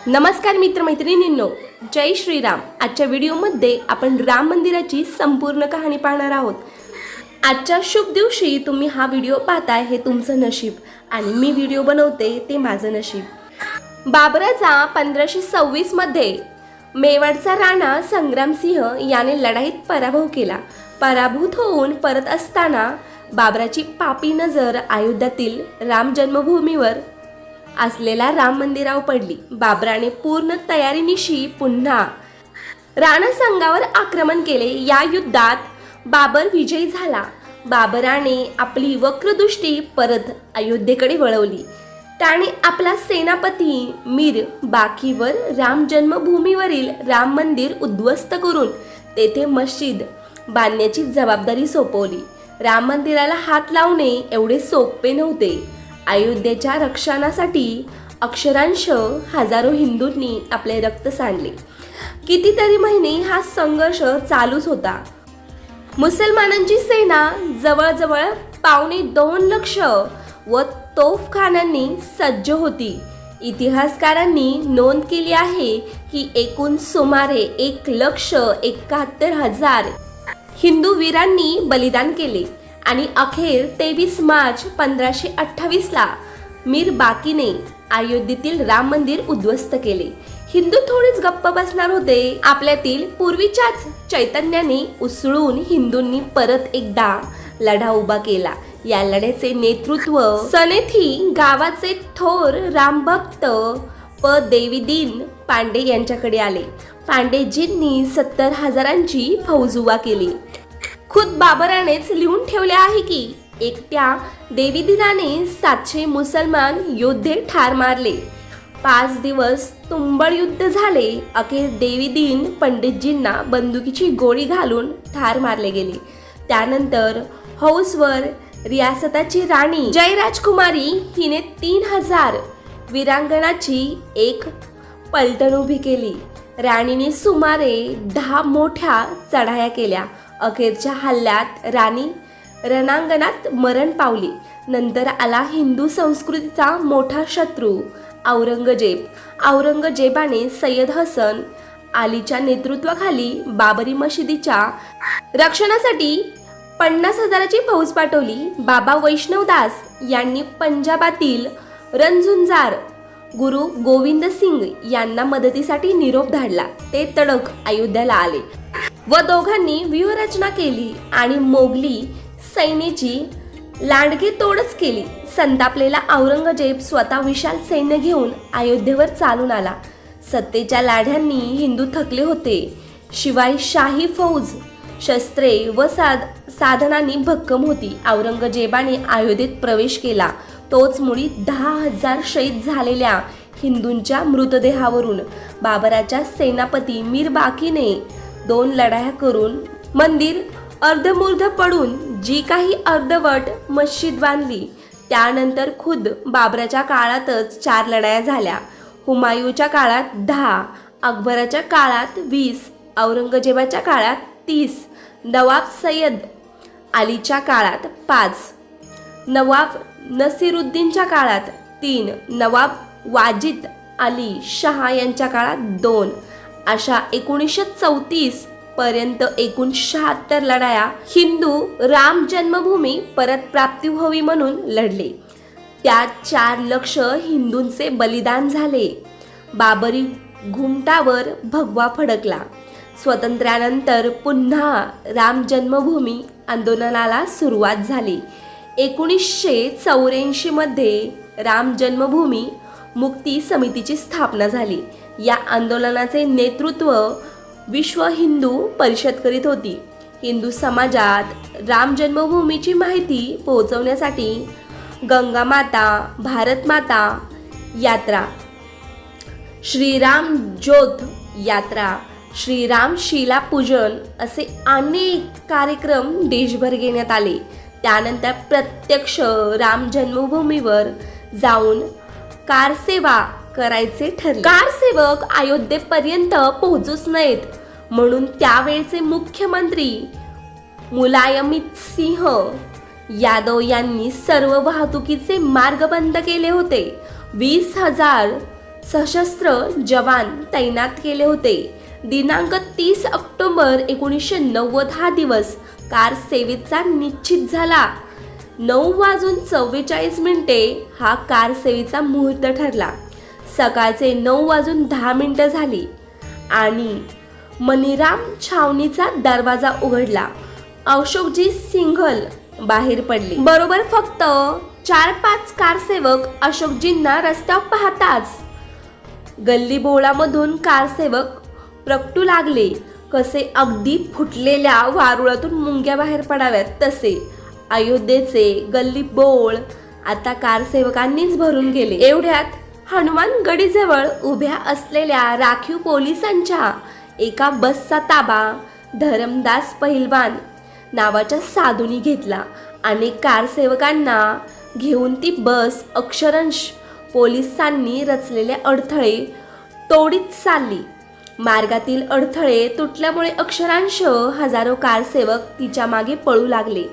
नमस्कार मित्रमैत्रिणींनो, जय श्रीराम। आजच्या व्हिडिओमध्ये आपण राम मंदिराची संपूर्ण कहाणी पाहणार आहोत। आजच्या शुभ दिवशी तुम्ही हा व्हिडिओ पाहताय हे तुमचं नशीब आणि मी व्हिडिओ बनवते ते माझं नशीब। बाबराचा 1526 मध्ये मेवाडचा राणा संग्रामसिंह याने लढाईत पराभव केला। पराभूत होऊन परत असताना बाबराची पापी नजर अयोध्यातील राम जन्मभूमीवर असलेल्या राम मंदिरावर पडली। बाबराने पूर्ण तयारीनिशी पुन्हा राणा संघावर आक्रमण केले। या युद्धात बाबर विजयी झाला। बाबराने आपली वक्रदृष्टी परत अयोध्येकडे वळवली। त्याने आपला सेनापती मीर बाकीवर राम जन्मभूमीवरील राम मंदिर उद्ध्वस्त करून तेथे मस्जिद बांधण्याची जबाबदारी सोपवली। राम मंदिराला हात लावणे एवढे सोपे नव्हते। अयोध्येच्या रक्षणासाठी अक्षरांश हजारो हिंदूंनी आपले रक्त सांडले। कितीतरी महिने हा संघर्ष चालूच होता। मुसलमानांची सेना जवळजवळ 2.25 लाख व तोफखानांनी सज्ज होती। इतिहासकारांनी नोंद केली आहे की एकूण सुमारे 1,71,000 हिंदू वीरांनी बलिदान केले आणि अखेर 23 मार्च 1528 ला मीर बाकीने अयोध्येतील राम मंदिर उद्ध्वस्त केले। हिंदू थोडेच गप्प बसणार होते। आपल्यातील पूर्वीच्याच चैतन्याने उसळून हिंदूंनी परत एकदा लढा उभा केला। या लढ्याचे नेतृत्व सनेथी गावाचे थोर रामभक्त देवीदीन पांडे यांच्याकडे आले। पांडेजींनी 70,000ची फौज उभा केली। खुद बाबरानेच लिहून ठेवले आहे की एकट्या देवीदीनाने 700 मुसलमान योद्धे ठार मारले। 5 दिवस तुंबळ युद्ध झाले। अखेर देवीदीन पंडितजींना बंदुकीची गोळी घालून ठार मारले गेले। त्यानंतर हौसवर रियासताची राणी जयराजकुमारी हिने 3000 वीरांगणाची एक पलटण उभी केली। राणीने सुमारे 10 मोठ्या चढाया केल्या। अखेरच्या हल्ल्यात राणी रणांगणात मरण पावली। नंतर आला हिंदू संस्कृतीचा मोठा शत्रू औरंगजेब। औरंगजेबाने सय्यद हसन अलीच्या नेतृत्वाखाली बाबरी मशिदीच्या रक्षणासाठी 50,000ची फौज पाठवली। बाबा वैष्णवदास यांनी पंजाबातील रणझुंजार गुरु गोविंद सिंग यांना मदतीसाठी निरोप धाडला। ते तडक अयोध्येला आले व दोघांनी व्यूहरचना केली आणि मोगली सैन्याची लांडगे तोडच केली। संतापलेला औरंगजेब स्वतः विशाल सैन्य घेऊन अयोध्येवर चालून आला। सत्तेच्या लाढ्यांनी हिंदू थकले होते। शिवाय शाही फौज शस्त्रे व साधनांनी भक्कम होती। औरंगजेबाने अयोध्येत प्रवेश केला। तोच मुळी 10,000 शहीद झालेल्या हिंदूंच्या मृतदेहावरून बाबराच्या सेनापती मीर बाकीने 2 लढाया करून मंदिर अर्धमूर्ध पडून जी काही अर्धवट मस्जिद बांधली। त्यानंतर खुद बाबराच्या काळातच 4 लढाया झाल्या। हुमायूच्या काळात 10, अकबराच्या काळात 20, औरंगजेबाच्या काळात 30, नवाब सय्यद अलीच्या काळात 5, नवाब नसीरुद्दीनच्या काळात 3, नवाब वाजिद अली शाह यांच्या काळात 2, अशा 1934 पर्यंत एकूण 76 लढाया हिंदू राम जन्मभूमी परत प्राप्ती व्हावी म्हणून लढले। त्यात 4 लाख हिंदूंचे बलिदान झाले। बाबरी घुमटावर भगवा फडकला। स्वातंत्र्यानंतर पुन्हा राम जन्मभूमी आंदोलनाला सुरुवात झाली। 1984 मध्ये राम जन्मभूमी मुक्ती समितीची स्थापना झाली। या आंदोलनाचे नेतृत्व विश्व हिंदू परिषद करीत होती। हिंदू समाजात राम जन्मभूमीची माहिती पोहोचवण्यासाठी गंगा माता, भारत माता यात्रा, श्रीराम ज्योत यात्रा, श्रीराम शिला पूजन असे अनेक कार्यक्रम देशभर घेण्यात आले। त्यानंतर प्रत्यक्ष राम जन्मभूमीवर जाऊन कारसेवा करायचे ठरले। कारसेवक अयोध्येपर्यंत पोहोचूच नयेत म्हणून त्यावेळचे मुख्यमंत्री मुलायमित सिंह यादव यांनी सर्व वाहतुकीचे मार्ग बंद केले होते। 20,000 सशस्त्र जवान तैनात केले होते. दिनांक 30 ऑक्टोबर 1990 हा दिवस कार सेवेचा निश्चित झाला. 9:44 हा कार सेवेचा मुहूर्त ठरला. सकाळचे 9:10 झाली आणि मनीराम छावणीचा दरवाजा उघडला. अशोकजी सिंघल बाहेर पडले. बरोबर फक्त 4-5 कारसेवक अशोकजींना रस्त्यावर पाहताच गल्लीबोळामधून कारसेवक प्रकटू लागले. कसे अगदी फुटलेल्या वारुळातून मुंग्या बाहेर पडाव्यात तसे अयोध्येचे गल्लीबोळ आता कारसेवकांनीच भरून गेले. एवढ्यात हनुमान गडीजवळ उभ्या असलेल्या राखीव पोलिसांच्या एका बसचा ताबा धरमदास पहिलवान नावाच्या साधूनी घेतला. अनेक कारसेवकांना घेऊन ती बस अक्षरशः पोलिसांनी रचलेले अडथळे तोडीत चालली. मार्गातील अडथळे तुटल्यामुळे अक्षरशः हजारो कारसेवक तिच्या मागे पळू लागले.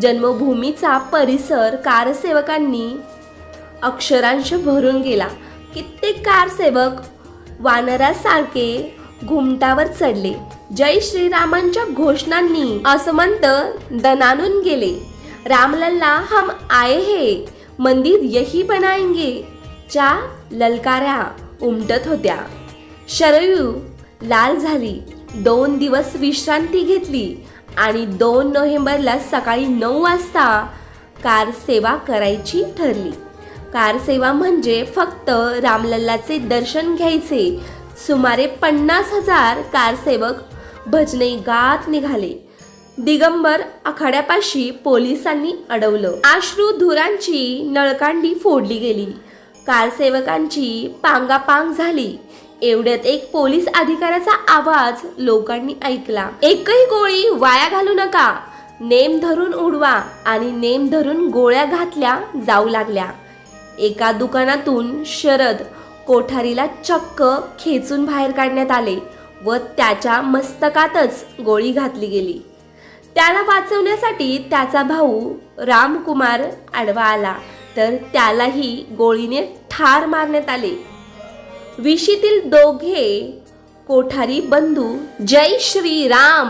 जन्मभूमीचा परिसर कारसेवकांनी अक्षरशः भरून गेला. कित्येक कारसेवक वानरासारखे घुमटावर चढले. जय श्रीरामांच्या घोषणांनी असमंत दणाणून गेले. रामलल्ला हम आए हे, मंदिर यही बनाएंगे च्या ललकाऱ्या उमटत होत्या. शरयू लाल झाली. 2 दिवस विश्रांती घेतली आणि 2 नोव्हेंबरला सकाळी 9 वाजता कारसेवा करायची ठरली. कारसेवा म्हणजे फक्त रामलल्लाचे दर्शन घ्यायचे. सुमारे 50,000 कारसेवक भजने गात निघाले. दिगंबर आखाड्यापाशी पोलिसांनी अडवलं. अश्रुधुरांची नळकांडी फोडली गेली. कारसेवकांची पांगापांग झाली. एवढ्यात एक पोलीस अधिकाऱ्याचा आवाज लोकांनी ऐकला. एकही गोळी वाया घालू नका, नेम धरून उडवा. आणि नेम धरून गोळ्या घातल्या जाऊ लागल्या. एका दुकानातून शरद कोठारीला चक्क खेचून बाहेर काढण्यात आले व त्याच्या मस्तकातच गोळी घातली गेली. त्याला वाचवण्यासाठी त्याचा भाऊ रामकुमार आडवा आला तर त्यालाही गोळीने ठार मारण्यात आले. विशीतील दोघे कोठारी बंधू जय श्रीराम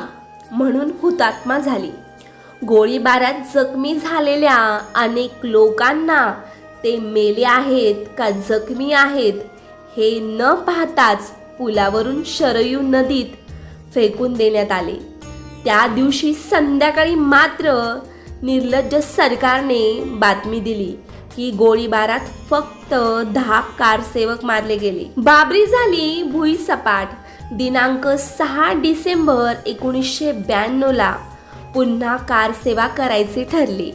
म्हणून हुतात्मा झाले. गोळीबारात जखमी झालेल्या अनेक लोकांना ते मेले आहेत का जखमी आहेत हे न पाहताच पुलावरून शरयू नदीत फेकून देण्यात आले. त्या दिवशी संध्याकाळी मात्र निर्लज्ज सरकारने बातमी दिली की गोळीबारात फक्त 10 कारसेवक मारले गेले. बाबरी झाली भुईसपाट. दिनांक 6 डिसेंबर 1992 पुन्हा कारसेवा करायचे ठरले.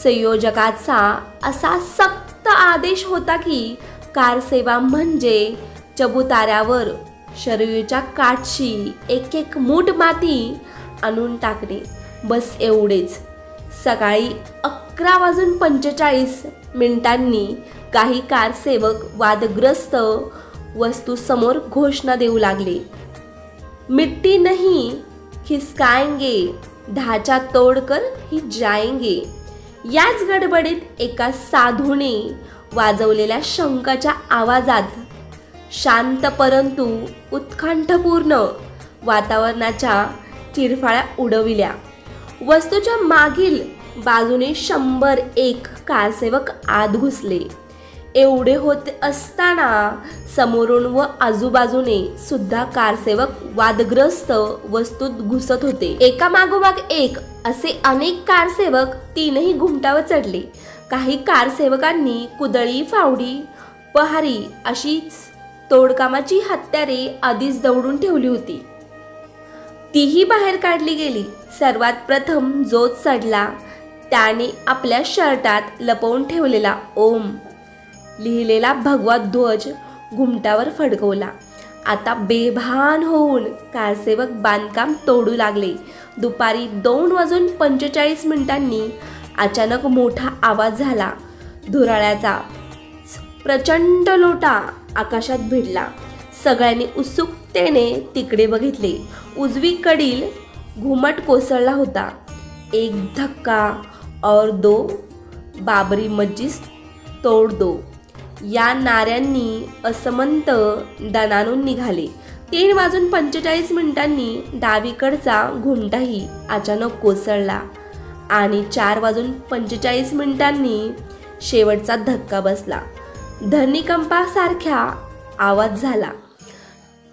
संयोजकाचा असा सक्त आदेश होता की कारसेवा म्हणजे चबुताऱ्यावर शरयूच्या काठशी एक मूठ माती आणून टाकणे, बस एवढेच. सकाळी 11:45 काही कारसेवक वादग्रस्त वस्तूसमोर घोषणा देऊ लागले. मिट्टी नहीं खिसकाएंगे, ढाचा तोडकर ही जाएंगे. याच गडबडीत एका साधूने वाजवलेल्या शंखाच्या आवाजात शांत परंतु उत्कंठपूर्ण वातावरणाच्या चिरफाळ्या उडविल्या. वस्तूच्या मागील बाजूने 101 कारसेवक आत घुसले. एवढे होते असताना समोरून व आजूबाजूने सुद्धा कारसेवक वादग्रस्त वस्तूत घुसत होते. एका मागोमाग एक असे अनेक कारसेवक 3ही घुमटावर चढले. काही कारसेवकांनी कुदळी, फावडी, पहारी अशीच तोडकामाची हत्यारे आधीच दवडून ठेवली होती. तीही बाहेर काढली गेली. सर्वात प्रथम जो चढला त्याने आपल्या शर्टात लपवून ठेवलेला ओम लिहिलेला भगवा ध्वज घुमटावर फडकवला. आता बेभान होऊन कारसेवक बांधकाम तोडू लागले. दुपारी 2:45 अचानक मोठा आवाज झाला. धुराळ्याचा प्रचंड लोटा आकाशात भिडला. सगळ्यांनी उत्सुकतेने तिकडे बघितले. उजवीकडील घुमट कोसळला होता. एक धक्का और दो, बाबरी मस्जिद तोड दो. या नाऱ्यांनी असमंत दणाणून निघाले. 3:45 डावीकडचा घुमटाही अचानक कोसळला आणि 4:45 शेवटचा धक्का बसला. धरतीकंपासारखा आवाज झाला.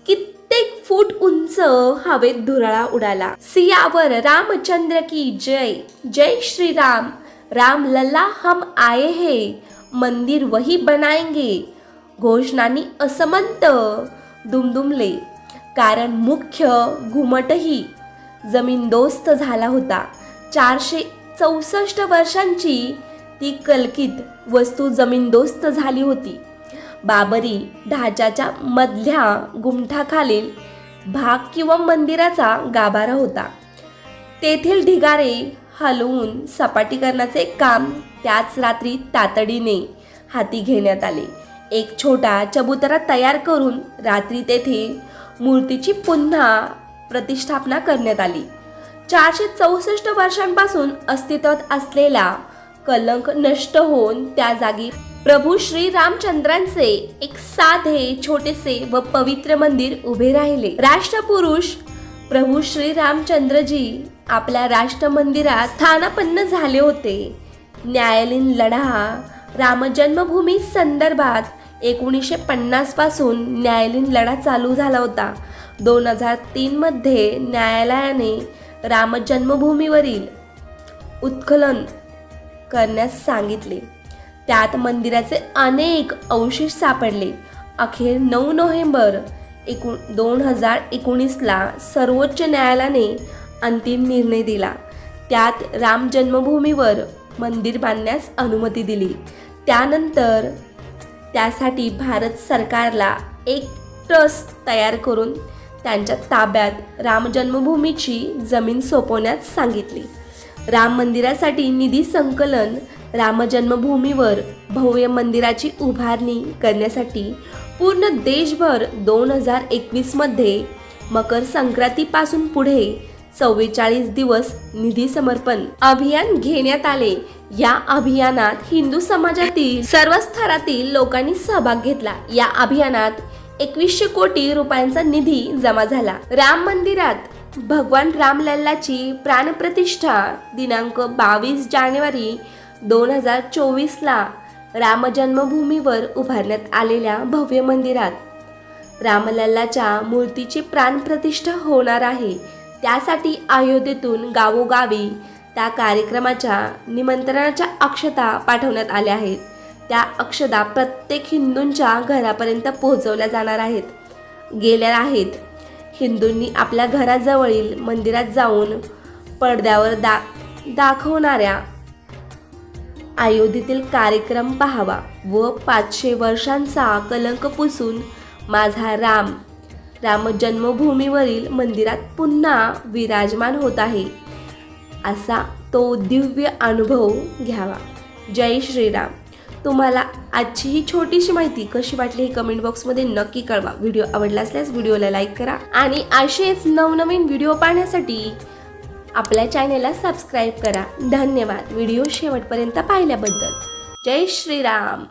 कित्येक फूट उंच हवेत धुराळा उडाला. सियावर रामचंद्र की जय. जय श्री राम. राम लल्ला हम आए हैं, मंदिर वही बनाएंगे. घोषणांनी असमंत दुमदुमले, कारण मुख्य घुमटही जमीनदोस्त झाला होता. 464 वर्षांची ती कल्कित वस्तू जमीनदोस्त झाली होती. बाबरी ढाच्याच्या मधल्या गुमठाखालील भाग किंवा मंदिराचा गाभारा होता. तेथील ढिगारे हलवून सपाटीकरणाचे काम त्याच रात्री तातडीने हाती घेण्यात आले. एक छोटा चबुतरा तयार करून रात्री तेथे मूर्तीची पुन्हा प्रतिष्ठापना करण्यात आली. 464 वर्षांपासून अस्तित्वात असलेला कलंक नष्ट होऊन त्या जागी प्रभू श्री रामचंद्रांचे एक साधे, छोटेसे व पवित्र मंदिर उभे राहिले. राष्ट्रपुरुष प्रभू श्री रामचंद्रजी आपल्या राष्ट्र मंदिरात स्थानापन्न झाले होते. न्यायालयीन लढा राम जन्मभूमी संदर्भात 1950 पासून न्यायालयीन लढा चालू झाला होता. 2003 मध्ये न्यायालयाने राम जन्मभूमीवरील उत्खनन करण्यास सांगितले. त्यात मंदिराचे अनेक अवशेष सापडले. अखेर 9 नोव्हेंबर 2019 सर्वोच्च न्यायालयाने अंतिम निर्णय दिला. त्यात राम जन्मभूमीवर मंदिर बांधण्यास अनुमती दिली. त्यानंतर त्यासाठी भारत सरकारला एक ट्रस्ट तयार करून त्यांच्या ताब्यात राम जन्मभूमीची जमीन सोपवण्यास सांगितली. राम मंदिरासाठी निधी संकलन, राम जन्मभूमीवर भव्य मंदिराची उभारणी करण्यासाठी पूर्ण देशभर 2021 मध्ये मकर संक्रांतीपासून पुढे 44 दिवस निधी समर्पण अभियान घेण्यात आले. या अभियानात हिंदू समाजातील सर्व स्तरातील लोकांनी सहभाग घेतला. या अभियानात 2100 कोटी रुपयांचा निधी जमा झाला. राम मंदिरात भगवान रामलल्लाची प्राणप्रतिष्ठा दिनांक 22 जानेवारी 2024 राम जन्मभूमीवर उभारण्यात आलेल्या भव्य मंदिरात रामलल्लाच्या मूर्तीची प्राणप्रतिष्ठा होणार आहे. त्यासाठी अयोध्येतून गावोगावी त्या कार्यक्रमाच्या निमंत्रणाच्या अक्षता पाठवण्यात आल्या आहेत. त्या अक्षता प्रत्येक हिंदूंच्या घरापर्यंत पोहोचवल्या जाणार आहेत. हिंदूंनी आपल्या घराजवळील मंदिरात जाऊन पडद्यावर दाखवणाऱ्या अयोध्येतील कार्यक्रम पाहावा व 500 वर्षांचा कलंक पुसून माझा राम जन्मभूमीवरील मंदिरात पुन्हा विराजमान होत आहे असा तो दिव्य अनुभव घ्यावा. जय श्रीराम. तुम्हाला आजची ही छोटीशी माहिती कशी वाटली हे कमेंट बॉक्समध्ये नक्की कळवा. व्हिडिओ आवडला असल्यास व्हिडिओला लाईक करा आणि असेच नवनवीन व्हिडिओ पाहण्यासाठी आपल्या चॅनेलला सबस्क्राईब करा. धन्यवाद व्हिडिओ शेवटपर्यंत पाहिल्याबद्दल. जय श्रीराम.